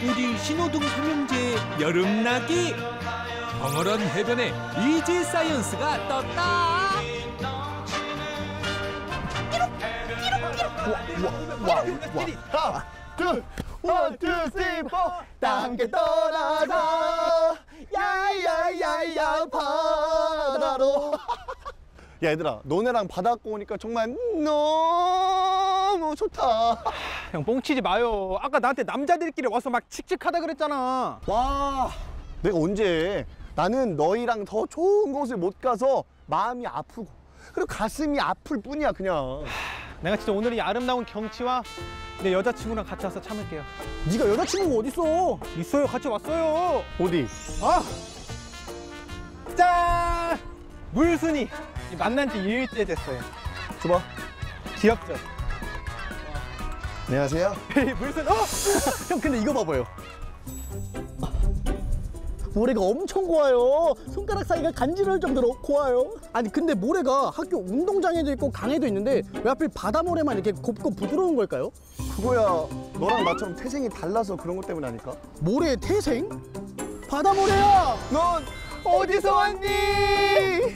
우리 신호등 삼형제 여름나기. 벙어런 해변에 이지 사이언스가 떴다. 원, 투, 쓰리, 포. 다 함께 떠나자. 야야야야 바다로. 야 얘들아, 너네랑 바닷가 오니까 정말 너무 좋다. 형 뻥치지 마요. 아까 나한테 남자들끼리 와서 막 칙칙하다 그랬잖아. 와, 내가 언제? 나는 너희랑 더 좋은 곳을 못 가서 마음이 아프고 그리고 가슴이 아플 뿐이야 그냥. 내가 진짜 오늘 이 아름다운 경치와 내 여자친구랑 같이 와서 참을게요. 네가 여자친구가 어딨어? 있어요. 같이 왔어요. 어디? 아! 짠! 물순이 만난 지 2일째 됐어요. 줘봐. 귀엽죠? 안녕하세요. 물순, 형 근데 이거 봐봐요. 모래가 엄청 고와요. 손가락 사이가 간지러울 정도로 고와요. 아니 근데 모래가 학교 운동장에도 있고 강에도 있는데 왜 하필 바다 모래만 이렇게 곱고 부드러운 걸까요? 그거야 너랑 나처럼 태생이 달라서 그런 것 때문 아닐까? 모래의 태생? 바다 모래야! 넌 어디서 왔니?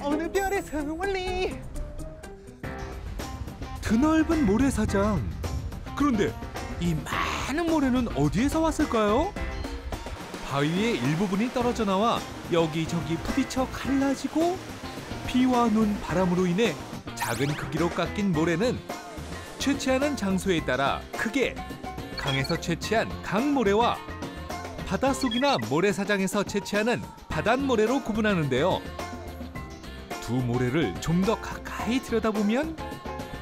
어느 별에서 왔니? 드넓은 모래사장. 그런데 이 많은 모래는 어디에서 왔을까요? 바위의 일부분이 떨어져 나와 여기저기 부딪혀 갈라지고 비와 눈, 바람으로 인해 작은 크기로 깎인 모래는 채취하는 장소에 따라 크게 강에서 채취한 강모래와 바닷속이나 모래사장에서 채취하는 바닷모래로 구분하는데요. 두 모래를 좀 더 가까이 들여다보면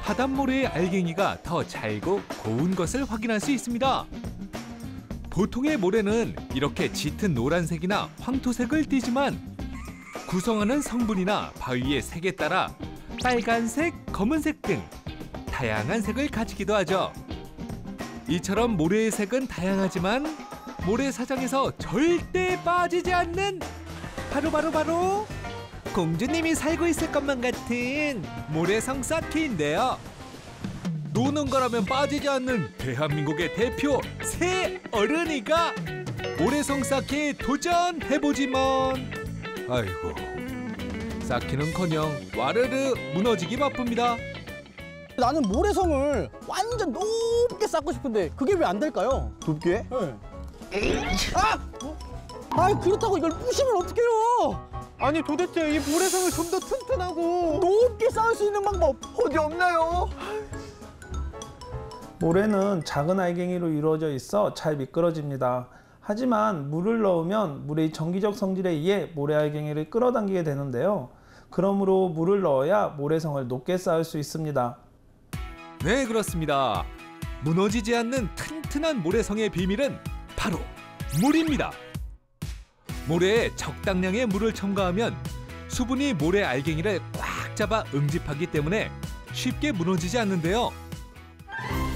바닷모래의 알갱이가 더 잘고 고운 것을 확인할 수 있습니다. 보통의 모래는 이렇게 짙은 노란색이나 황토색을 띠지만 구성하는 성분이나 바위의 색에 따라 빨간색, 검은색 등 다양한 색을 가지기도 하죠. 이처럼 모래의 색은 다양하지만 모래사장에서 절대 빠지지 않는 바로 공주님이 살고 있을 것만 같은 모래성 쌓기인데요. 노는 거라면 빠지지 않는 대한민국의 대표 새 어른이가 모래성 쌓기에 도전해보지만 아이고 쌓기는커녕 와르르 무너지기 바쁩니다. 나는 모래성을 완전 높게 쌓고 싶은데 그게 왜 안 될까요? 높게? 네. 아! 그렇다고 이걸 부시면 어떡해요? 아니 도대체 이 모래성을 좀 더 튼튼하고 높게 쌓을 수 있는 방법 어디 없나요? 모래는 작은 알갱이로 이루어져 있어 잘 미끄러집니다. 하지만 물을 넣으면 물의 정기적 성질에 의해 모래 알갱이를 끌어당기게 되는데요. 그러므로 물을 넣어야 모래성을 높게 쌓을 수 있습니다. 네, 그렇습니다. 무너지지 않는 튼튼한 모래성의 비밀은 바로 물입니다. 모래에 적당량의 물을 첨가하면 수분이 모래 알갱이를 꽉 잡아 응집하기 때문에 쉽게 무너지지 않는데요.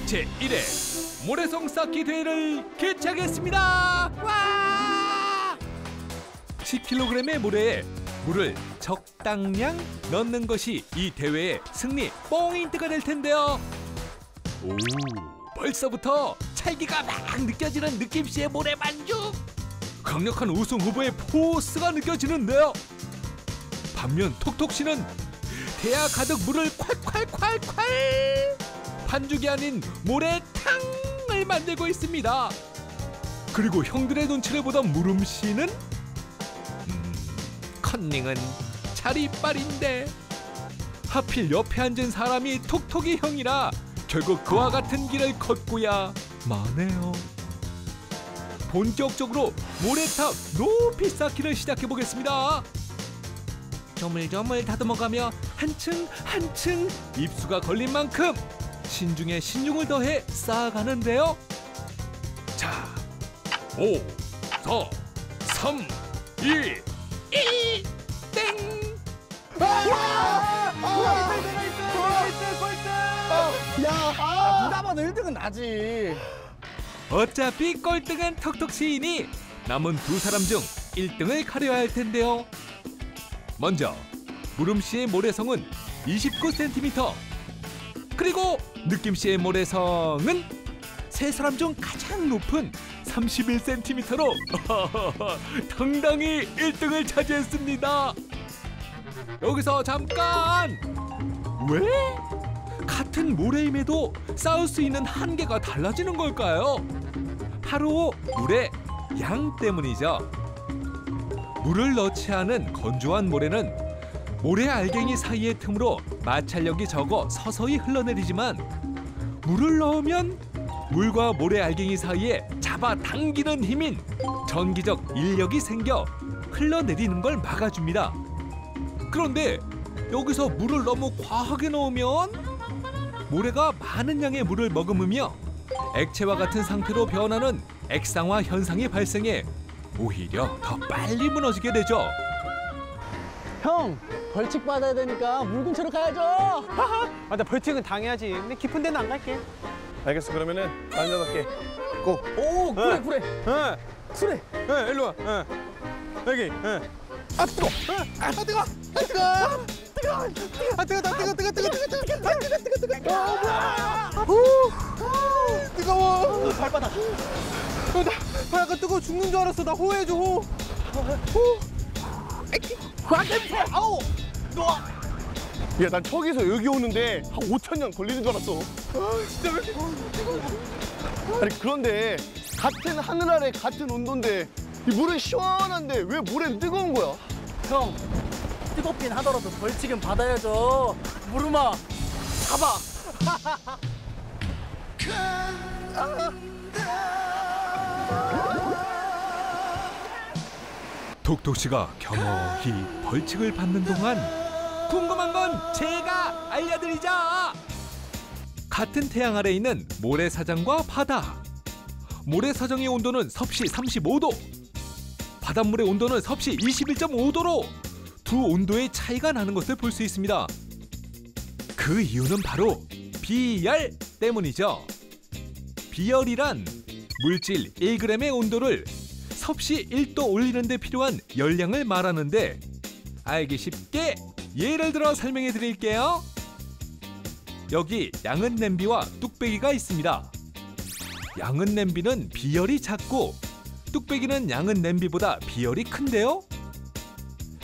제1회 모래성 쌓기 대회를 개최하겠습니다. 와! 10kg의 모래에 물을 적당량 넣는 것이 이 대회의 승리 포인트가 될 텐데요. 오, 벌써부터 찰기가 막 느껴지는 느낌씨의 모래 만죽. 강력한 우승 후보의 포스가 느껴지는데요. 반면 톡톡씨는 대야 가득 물을 콸콸콸콸 반죽이 아닌 모래탕을 만들고 있습니다. 그리고 형들의 눈치를 보던 무름씨는 컨닝은 자리빨인데 하필 옆에 앉은 사람이 톡톡이 형이라 결국 그와 같은 길을 걷고야 마네요. 본격적으로 모래탑 높이 쌓기를 시작해보겠습니다. 조물조물 다듬어가며 한층 한층 입수가 걸린 만큼 신중에 신중을 더해 쌓아가는데요. 자, 5, 4, 3, 2, 1, 땡! 누가 봐도 1등은 나지. 어차피 꼴등은 톡톡 시인이 남은 두 사람 중 1등을 가려야 할 텐데요. 먼저 무름씨의 모래성은 29cm, 그리고 느낌씨의 모래성은 세 사람 중 가장 높은 31cm로 당당히 1등을 차지했습니다. 여기서 잠깐! 왜? 같은 모래임에도 쌓을 수 있는 한계가 달라지는 걸까요? 바로 물의 양 때문이죠. 물을 넣지 않은 건조한 모래는 모래 알갱이 사이의 틈으로 마찰력이 적어 서서히 흘러내리지만 물을 넣으면 물과 모래 알갱이 사이에 잡아당기는 힘인 전기적 인력이 생겨 흘러내리는 걸 막아줍니다. 그런데 여기서 물을 너무 과하게 넣으면 모래가 많은 양의 물을 머금으며 액체와 같은 상태로 변하는 액상화 현상이 발생해 오히려 더 빨리 무너지게 되죠. 형, 벌칙 받아야 되니까 물 근처로 가야죠. 아, 나 벌칙은 당해야지. 근데 깊은 데는 안 갈게. 알겠어. 그러면은 남자답게 고. 오, 그래, 그래. 응, 그래. 응, 일로 와. 응. 여기. 응. 아, 뜨거. 아, 뜨거. 아, 뜨거. 뜨거. 아, 뜨거. 뜨거워. 발바닥. 나 약간 뜨거워 죽는 줄 알았어. 나 호해줘, 호. 냄새. 아우. 야, 난 저기서 여기 오는데 한 5,000년 걸리는 줄 알았어. 진짜 왜 이렇게 아니, 그런데 같은 하늘 아래 같은 온도인데 이 물은 시원한데 왜 물엔 뜨거운 거야? 형, 뜨겁긴 하더라도 벌칙은 받아야죠. 무릎아, 잡아. 톡톡씨가 겸허히 벌칙을 받는 동안 궁금한 건 제가 알려드리죠. 같은 태양 아래 있는 모래사장과 바다. 모래사장의 온도는 섭씨 35도, 바닷물의 온도는 섭씨 21.5도로 두 온도의 차이가 나는 것을 볼 수 있습니다. 그 이유는 바로 비열 때문이죠. 비열이란 물질 1g의 온도를 섭씨 1도 올리는 데 필요한 열량을 말하는데, 알기 쉽게 예를 들어 설명해 드릴게요. 여기 양은 냄비와 뚝배기가 있습니다. 양은 냄비는 비열이 작고 뚝배기는 양은 냄비보다 비열이 큰데요.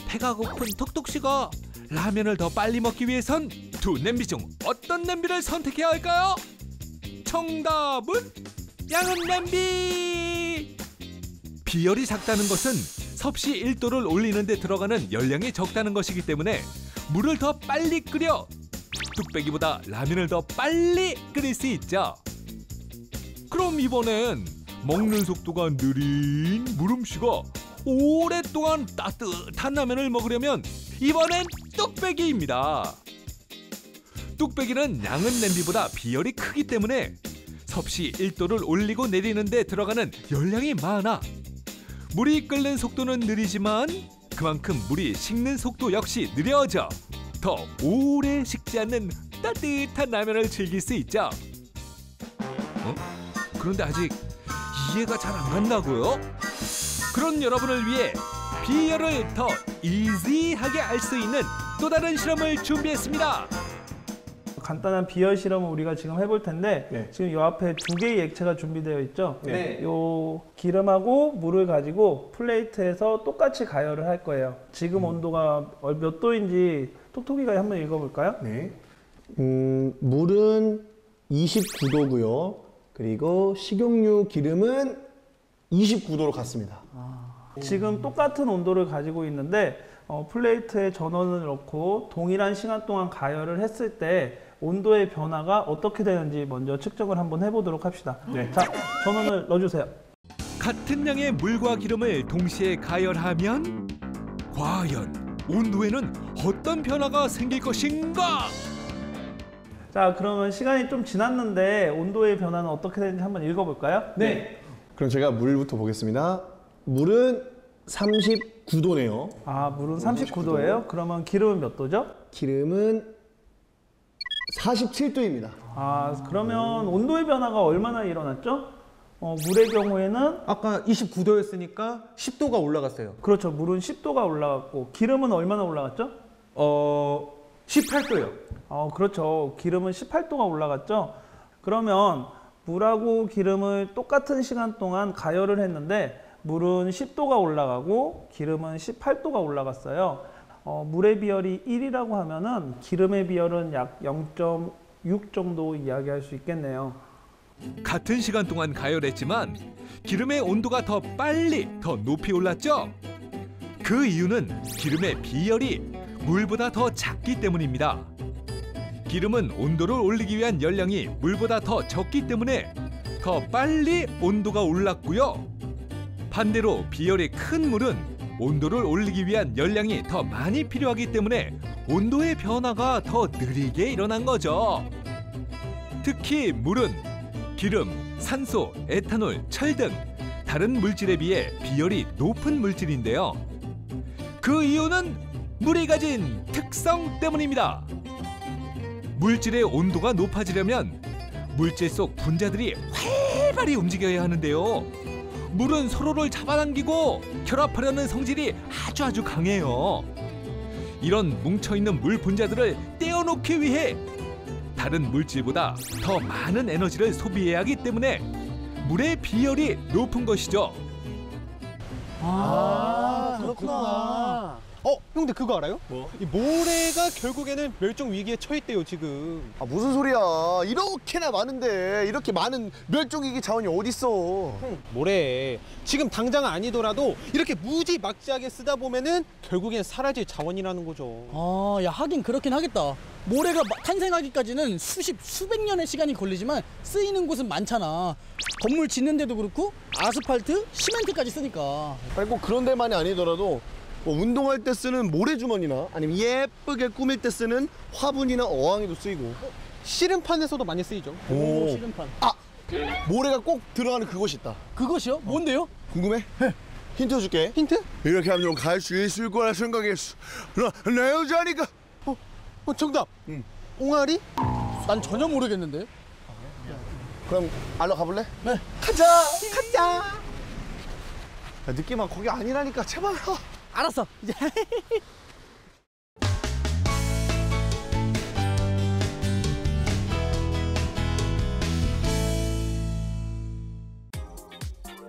배가 고픈 톡톡씨가 라면을 더 빨리 먹기 위해선 두 냄비 중 어떤 냄비를 선택해야 할까요? 정답은 양은 냄비! 비열이 작다는 것은 섭씨 1도를 올리는 데 들어가는 열량이 적다는 것이기 때문에 물을 더 빨리 끓여 뚝배기보다 라면을 더 빨리 끓일 수 있죠. 그럼 이번엔 먹는 속도가 느린 무름씨가 오랫동안 따뜻한 라면을 먹으려면 이번엔 뚝배기입니다. 뚝배기는 양은 냄비보다 비열이 크기 때문에 섭씨 1도를 올리고 내리는 데 들어가는 열량이 많아 물이 끓는 속도는 느리지만 그만큼 물이 식는 속도 역시 느려져 더 오래 식지 않는 따뜻한 라면을 즐길 수 있죠. 그런데 아직 이해가 잘 안 간다고요? 그런 여러분을 위해 비열을 더 이지하게 알 수 있는 또 다른 실험을 준비했습니다. 간단한 비열 실험을 우리가 지금 해볼 텐데 네. 지금 이 앞에 두 개의 액체가 준비되어 있죠. 네. 요 기름하고 물을 가지고 플레이트에서 똑같이 가열을 할 거예요. 지금 온도가 몇 도인지 톡톡이가 한번 읽어볼까요? 네. 물은 29도고요. 그리고 식용유 기름은 29도로 갔습니다. 지금 똑같은 온도를 가지고 있는데 플레이트에 전원을 넣고 동일한 시간 동안 가열을 했을 때 온도의 변화가 어떻게 되는지 먼저 측정을 한번 해보도록 합시다. 네. 자, 전원을 넣어주세요. 같은 양의 물과 기름을 동시에 가열하면 과연 온도에는 어떤 변화가 생길 것인가? 자, 그러면 시간이 좀 지났는데 온도의 변화는 어떻게 되는지 한번 읽어볼까요? 네. 그럼 제가 물부터 보겠습니다. 물은 39도네요. 아, 물은 39도예요? 그러면 기름은 몇 도죠? 기름은 47도입니다. 아, 그러면 온도의 변화가 얼마나 일어났죠? 물의 경우에는 아까 29도였으니까 10도가 올라갔어요. 그렇죠. 물은 10도가 올라갔고 기름은 얼마나 올라갔죠? 18도요. 그렇죠. 기름은 18도가 올라갔죠. 그러면 물하고 기름을 똑같은 시간 동안 가열을 했는데 물은 10도가 올라가고 기름은 18도가 올라갔어요. 물의 비율이 1이라고 하면은 기름의 비율은 약 0.6 정도 이야기할 수 있겠네요. 같은 시간 동안 가열했지만 기름의 온도가 더 빨리 더 높이 올랐죠. 그 이유는 기름의 비열이 물보다 더 작기 때문입니다. 기름은 온도를 올리기 위한 열량이 물보다 더 적기 때문에 더 빨리 온도가 올랐고요. 반대로 비열이 큰 물은 온도를 올리기 위한 열량이 더 많이 필요하기 때문에 온도의 변화가 더 느리게 일어난 거죠. 특히 물은 기름, 산소, 에탄올, 철 등 다른 물질에 비해 비열이 높은 물질인데요. 그 이유는 물이 가진 특성 때문입니다. 물질의 온도가 높아지려면 물질 속 분자들이 활발히 움직여야 하는데요. 물은 서로를 잡아당기고 결합하려는 성질이 아주 강해요. 이런 뭉쳐있는 물 분자들을 떼어놓기 위해 다른 물질보다 더 많은 에너지를 소비해야 하기 때문에 물의 비열이 높은 것이죠. 그렇구나. 형들 그거 알아요? 뭐? 이 모래가 결국에는 멸종 위기에 처했대요 지금. 아 무슨 소리야? 이렇게나 많은데 이렇게 많은 멸종위기 자원이 어딨어? 모래 지금 당장 아니더라도 이렇게 무지막지하게 쓰다 보면은 결국엔 사라질 자원이라는 거죠. 야, 하긴 그렇긴 하겠다. 모래가 탄생하기까지는 수백 년의 시간이 걸리지만 쓰이는 곳은 많잖아. 건물 짓는데도 그렇고 아스팔트, 시멘트까지 쓰니까. 아니 꼭 그런 데만이 아니더라도 뭐 운동할 때 쓰는 모래주머니나 아니면 예쁘게 꾸밀 때 쓰는 화분이나 어항에도 쓰이고. 씨름판에서도 많이 쓰이죠. 오. 씨름판. 아! 모래가 꼭 들어가는 그것이 있다. 그것이요? 뭔데요? 궁금해? 힌트 줄게. 힌트? 이렇게 하면 갈 수 있을 거라 생각했어. 내 여자니까. 정답. 옹알이? 난 전혀 모르겠는데. 그럼 알러 가볼래? 네. 가자. 야, 느낌아 거기 아니라니까 제발. 알았어. 이제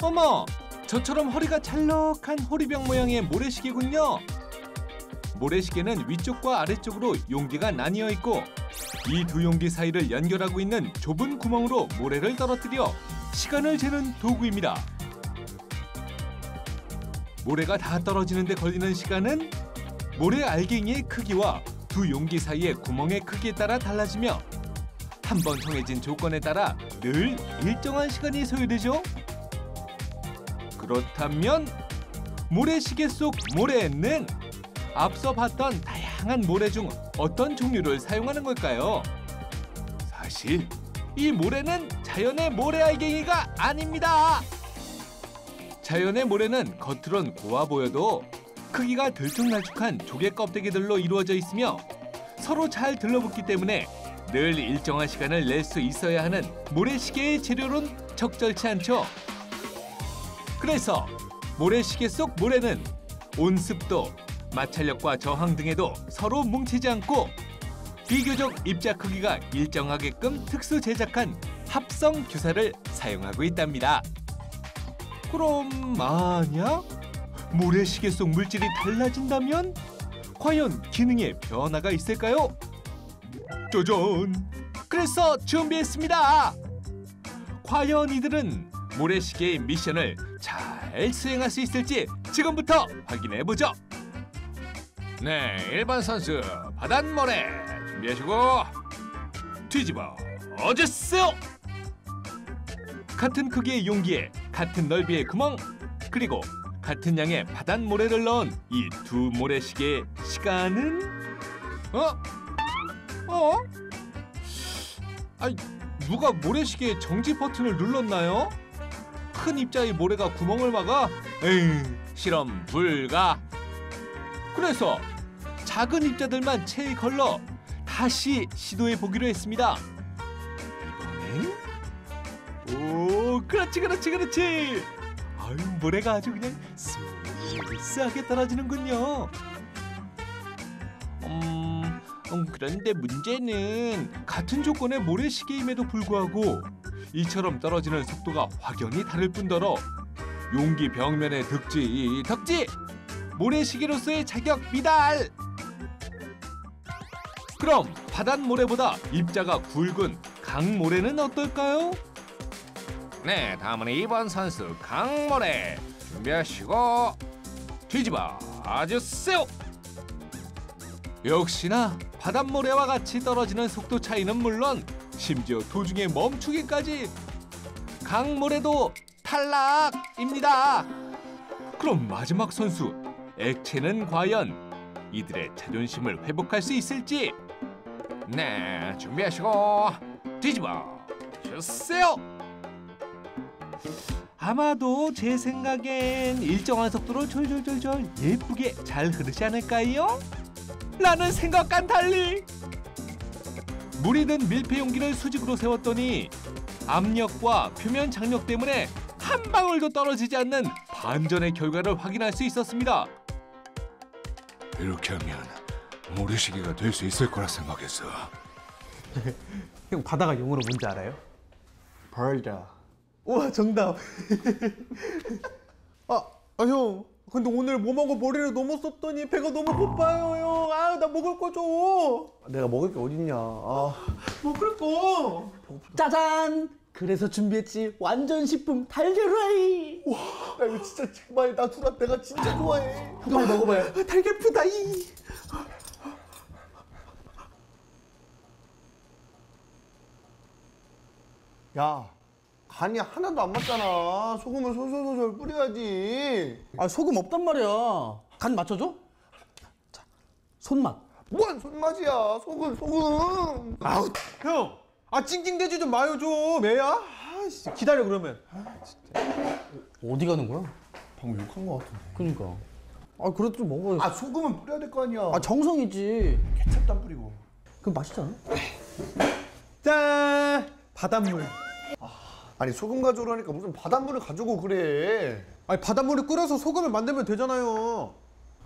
어머, 저처럼 허리가 찰럭한 호리병 모양의 모래시계군요. 모래시계는 위쪽과 아래쪽으로 용기가 나뉘어 있고 이 두 용기 사이를 연결하고 있는 좁은 구멍으로 모래를 떨어뜨려 시간을 재는 도구입니다. 모래가 다 떨어지는 데 걸리는 시간은 모래 알갱이의 크기와 두 용기 사이의 구멍의 크기에 따라 달라지며 한 번 정해진 조건에 따라 늘 일정한 시간이 소요되죠. 그렇다면 모래시계 속 모래는 앞서 봤던 다양한 모래 중 어떤 종류를 사용하는 걸까요? 사실 이 모래는 자연의 모래 알갱이가 아닙니다. 자연의 모래는 겉으론 고와 보여도 크기가 들쭉날쭉한 조개 껍데기들로 이루어져 있으며 서로 잘 들러붙기 때문에 늘 일정한 시간을 낼 수 있어야 하는 모래시계의 재료로는 적절치 않죠. 그래서 모래시계 속 모래는 온습도, 마찰력과 저항 등에도 서로 뭉치지 않고 비교적 입자 크기가 일정하게끔 특수 제작한 합성 규사를 사용하고 있답니다. 그럼 만약 모래시계 속 물질이 달라진다면 과연 기능에 변화가 있을까요? 짜잔! 그래서 준비했습니다. 과연 이들은 모래시계의 미션을 잘 수행할 수 있을지 지금부터 확인해보죠. 네, 1번 선수 바닷모래 준비하시고 뒤집어 주세요. 같은 크기의 용기에 같은 넓이의 구멍 그리고 같은 양의 바닷모래를 넣은 이 두 모래시계의 시간은 아니, 누가 모래시계의 정지 버튼을 눌렀나요? 큰 입자의 모래가 구멍을 막아? 에이, 실험 불가. 그래서 작은 입자들만 체에 걸러 다시 시도해 보기로 했습니다. 이번엔 그렇지. 아유, 모래가 아주 그냥 스무스하게 떨어지는군요. 그런데 문제는 같은 조건의 모래시계임에도 불구하고 이처럼 떨어지는 속도가 확연히 다를 뿐더러 용기 벽면의 덕지 모래시계로서의 자격 미달. 그럼 바닷모래보다 입자가 굵은 강모래는 어떨까요? 네, 다음은 2번 선수 강모래 준비하시고 뒤집어 주세요. 역시나 바닷모래와 같이 떨어지는 속도 차이는 물론 심지어 도중에 멈추기까지. 강모래도 탈락입니다. 그럼 마지막 선수 액체는 과연 이들의 자존심을 회복할 수 있을지. 네, 준비하시고 뒤집어 주세요. 아마도 제 생각엔 일정한 속도로 졸졸졸졸 예쁘게 잘 흐르지 않을까요? 라는 생각과는 달리 물이 든 밀폐 용기를 수직으로 세웠더니 압력과 표면 장력 때문에 한 방울도 떨어지지 않는 반전의 결과를 확인할 수 있었습니다. 이렇게 하면 모래시계가 될 수 있을 거라 생각했어. 형 바다가 영어로 뭔지 알아요? 벌자. 우와 정답. 형. 근데 오늘 뭐 먹어 머리를 너무 썼더니 배가 너무 고파요 형. 아 나 먹을 거 줘. 내가 먹을 게 어딨냐. 아. 먹을 거. 짜잔! 그래서 준비했지. 완전 식품 달걀 후라이. 나 이거 진짜 제발 나 두라 내가 진짜 좋아해. 빨리 먹어봐요. 달걀 푸다이. 야, 간이 하나도 안 맞잖아. 소금을 솔솔솔솔 뿌려야지. 아, 소금 없단 말이야. 간 맞춰줘? 자, 손맛. 뭔 손맛이야. 소금. 아우 형. 찡찡대지 좀 마요 좀 애야. 아 기다려 그러면. 어디 가는 거야? 방금 욕한 거 같은데. 그러니까. 아, 그래도 좀 먹어. 아, 소금은 뿌려야 될 거 아니야. 아, 정성이지. 케첩도 안 뿌리고. 그럼 맛있잖아. 짠. 바닷물. 아니, 소금 가져오라니까 무슨 바닷물을 가져오고 그래. 아니 바닷물을 끓여서 소금을 만들면 되잖아요.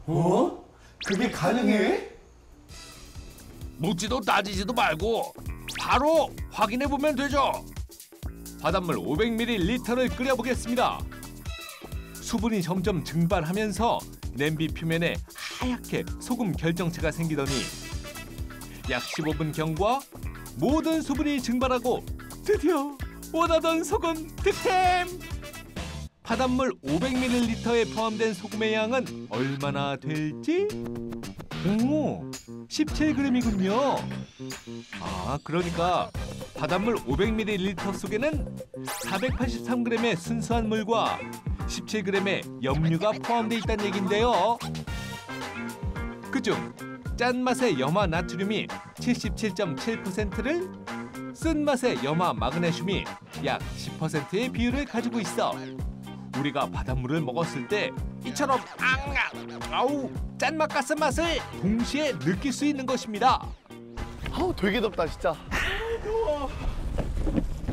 어? 그게 가능해? 묻지도 따지지도 말고 바로 확인해 보면 되죠. 바닷물 500ml를 끓여보겠습니다. 수분이 점점 증발하면서 냄비 표면에 하얗게 소금 결정체가 생기더니 약 15분 경과 모든 수분이 증발하고 드디어 원하던 소금 득템! 바닷물 500ml에 포함된 소금의 양은 얼마나 될지? 오, 17g이군요. 아, 그러니까 바닷물 500ml 속에는 483g의 순수한 물과 17g의 염류가 포함되어 있다는 얘긴데요. 그중 짠맛의 염화 나트륨이 77.7%를, 쓴맛의 염화 마그네슘이 약 10%의 비율을 가지고 있어 우리가 바닷물을 먹었을 때 이처럼 아우 짠맛 같은 맛을 동시에 느낄 수 있는 것입니다. 아우, 되게 덥다, 진짜. 더워.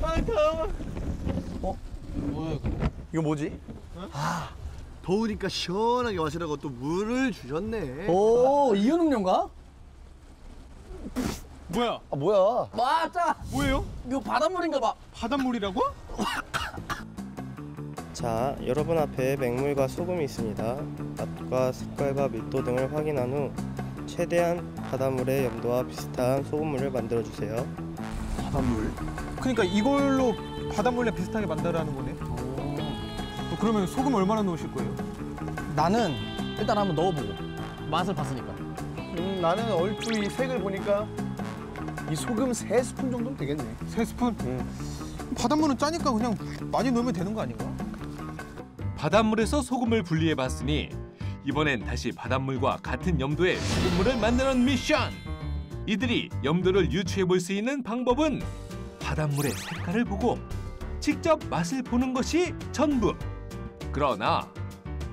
아 더워. 뭐야, 이거? 이거 뭐지? 아, 더우니까 시원하게 마시라고 또 물을 주셨네. 오, 이온음료인가? 뭐야? 아, 뭐야? 맞아. 뭐예요? 이거 바닷물인가 봐. 바닷물이라고? 자, 여러분 앞에 맹물과 소금이 있습니다. 맛과 색깔과 밀도 등을 확인한 후 최대한 바닷물의 염도와 비슷한 소금물을 만들어 주세요. 바닷물? 그러니까 이걸로 바닷물이랑 비슷하게 만들라는 거네. 그러면 소금 얼마나 넣으실 거예요? 나는 일단 한번 넣어보고 맛을 봤으니까. 나는 얼추 이 색을 보니까 이 소금 3스푼 정도면 되겠네. 3스푼? 바닷물은 짜니까 그냥 많이 넣으면 되는 거 아닌가? 바닷물에서 소금을 분리해봤으니 이번엔 다시 바닷물과 같은 염도의 소금물을 만드는 미션. 이들이 염도를 유추해볼 수 있는 방법은 바닷물의 색깔을 보고 직접 맛을 보는 것이 전부. 그러나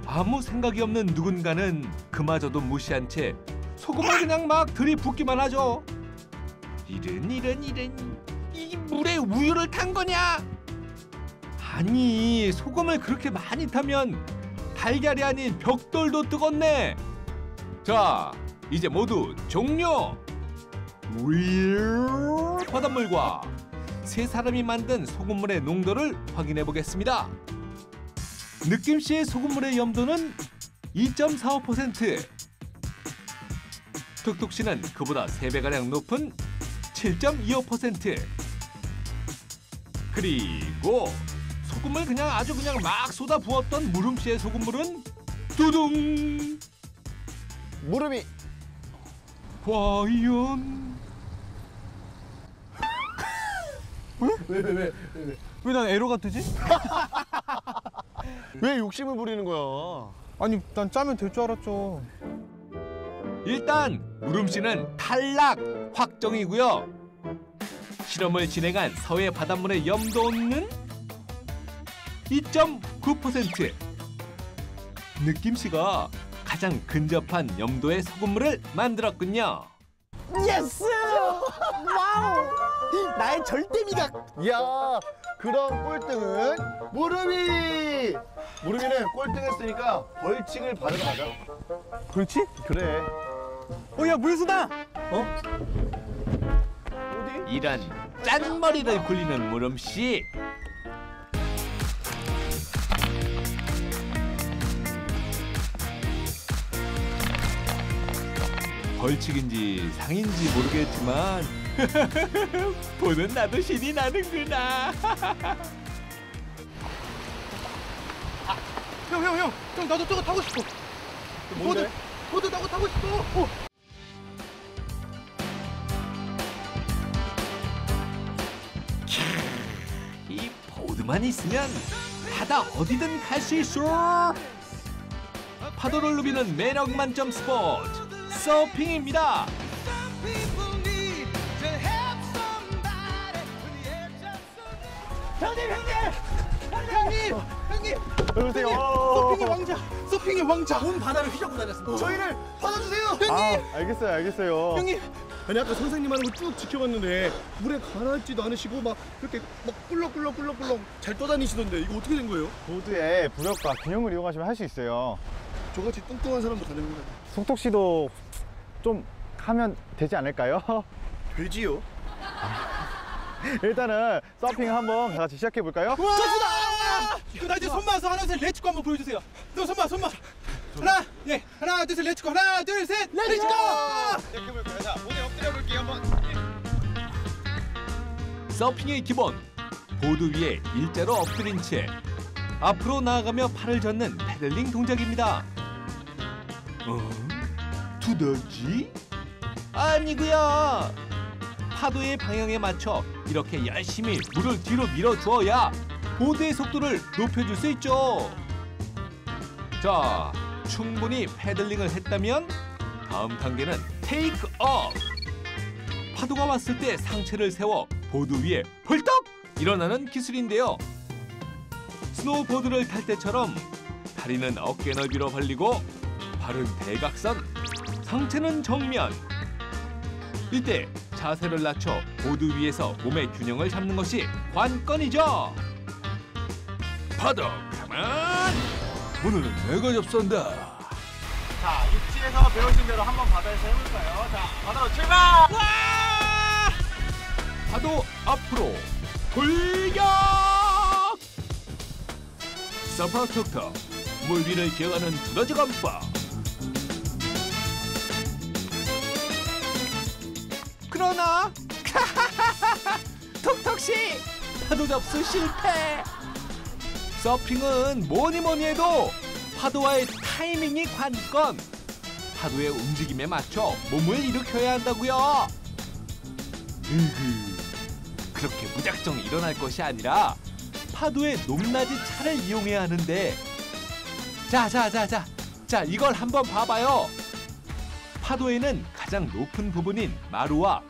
아무 생각이 없는 누군가는 그마저도 무시한 채 소금을 그냥 막 들이붓기만 하죠. 이런 이 물에 우유를 탄 거냐? 아니, 소금을 그렇게 많이 타면 달걀이 아닌 벽돌도 뜨겁네. 자, 이제 모두 종료. 바닷물과 세 사람이 만든 소금물의 농도를 확인해 보겠습니다. 느낌 씨의 소금물의 염도는 2.45%. 툭툭 씨는 그보다 3배가량 높은 7.25%. 그리고 소금을 아주 그냥 막 쏟아 부었던 무름 씨의 소금물은 두둥. 무릎이 과연 왜 난 에러가 뜨지? 왜 욕심을 부리는 거야? 아니 난 짜면 될 줄 알았죠. 일단 무름 씨는 탈락 확정이고요. 실험을 진행한 서해 바닷물의 염도는 2.9%. 느낌 씨가 가장 근접한 염도의 소금물을 만들었군요. 예스! 와우! 나의 절대 미각! 야, 그럼 꼴등은 무릎이. 무릎이는 꼴등했으니까 벌칙을 받으러 가자. 그렇지? 그래. 야 물수다. 어디? 이런 짠머리를 굴리는 무름 씨. 벌칙인지 상인지 모르겠지만 보는 나도 신이 나는구나. 형 나도 저거 타고 싶어. 뭔데? 보드 나고 타고 싶어. 이 보드만 있으면 바다 어디든 갈 수 있어. 파도를 누비는 매력 만점 스포츠 서핑입니다. 형님. 여보세요. 서핑의 왕자. 온 바다를 휘젓고 다녔습니다. 저희를 받아주세요. 형님. 알겠어요. 형님. 아니 아까 선생님 하는 거 쭉 지켜봤는데 물에 가라앉지도 않으시고 막 그렇게 막 꿀렁꿀렁 잘 떠다니시던데 이거 어떻게 된 거예요? 보드의 부력과 균형을 이용하시면 할 수 있어요. 저같이 뚱뚱한 사람도 가능합니다. 속톡 씨도 좀 하면 되지 않을까요? 되지요? 일단은 서핑 한번 다 같이 시작해 볼까요? 나 이제 손마서 하나 둘 렛츠고 한번 보여주세요. 너 손마. 하나 둘 셋 렛츠고. 하나 둘 셋 렛츠고. 시작해 볼까요? 자, 모두 엎드려 볼게요 한번. 서핑의 기본 보드 위에 일자로 엎드린 채 앞으로 나아가며 팔을 젓는 패들링 동작입니다. 두더지? 아니고요. 파도의 방향에 맞춰 이렇게 열심히 물을 뒤로 밀어주어야 보드의 속도를 높여줄 수 있죠. 자, 충분히 패들링을 했다면 다음 단계는 테이크 업. 파도가 왔을 때 상체를 세워 보드 위에 벌떡 일어나는 기술인데요. 스노우보드를 탈 때처럼 다리는 어깨 넓이로 벌리고 발은 대각선, 상체는 정면. 이때 자세를 낮춰 보드 위에서 몸의 균형을 잡는 것이 관건이죠. 파도 가만! 오늘은 내가 접선다. 자, 육지에서 배우신 대로 한번 바다에서 해볼까요? 자, 바다로 출발! 파도 앞으로 돌격! 서퍼 툭툭 물 위를 기어가는 두더지 건법. 그러나 톡톡씨 파도 접수 실패. 서핑은 뭐니 해도 파도와의 타이밍이 관건. 파도의 움직임에 맞춰 몸을 일으켜야 한다고요. 그렇게 무작정 일어날 것이 아니라 파도의 높낮이 차를 이용해야 하는데, 자 이걸 한번 봐봐요. 파도에는 가장 높은 부분인 마루와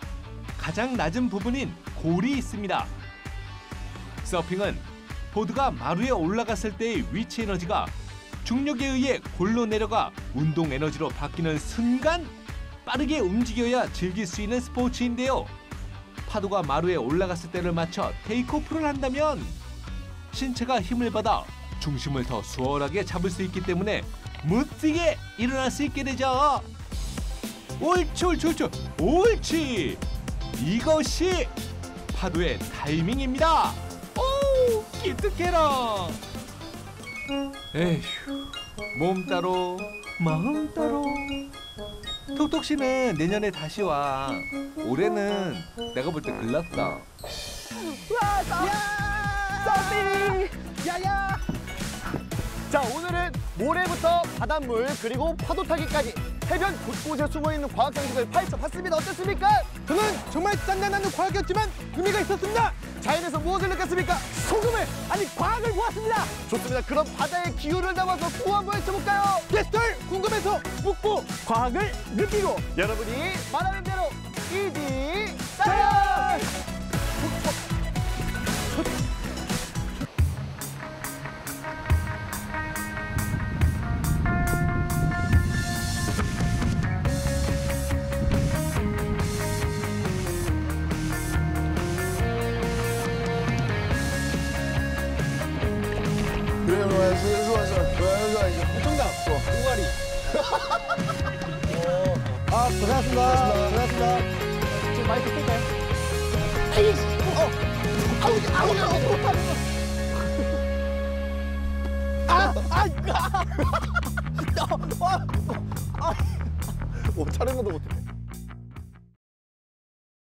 가장 낮은 부분인 골이 있습니다. 서핑은 보드가 마루에 올라갔을 때의 위치 에너지가 중력에 의해 골로 내려가 운동 에너지로 바뀌는 순간 빠르게 움직여야 즐길 수 있는 스포츠인데요. 파도가 마루에 올라갔을 때를 맞춰 테이크오프를 한다면 신체가 힘을 받아 중심을 더 수월하게 잡을 수 있기 때문에 무지개 일어날 수 있게 되죠. 옳지. 이것이 파도의 타이밍입니다. 오, 기특해라. 에휴, 몸 따로 마음 따로. 톡톡 씨는 내년에 다시 와. 올해는 내가 볼 때 글렀다. 자, 오늘은 모래부터 바닷물 그리고 파도 타기까지 해변 곳곳에 숨어있는 과학 상식을 파헤쳐봤습니다. 어땠습니까? 저는 정말 짠짠하는 과학이었지만 의미가 있었습니다. 자연에서 무엇을 느꼈습니까? 소금을 아니 과학을 보았습니다. 좋습니다. 그럼 바다의 기운을 담아서 구호 한번 외쳐볼까요? 게스트를 궁금해서 묻고 과학을 느끼고 여러분이 말하는 대로 이지 사연! 동아리. 고생하셨습니다. 고생하셨습니다. 지금 마이크 끌까요? 오, 차례는 도 못해.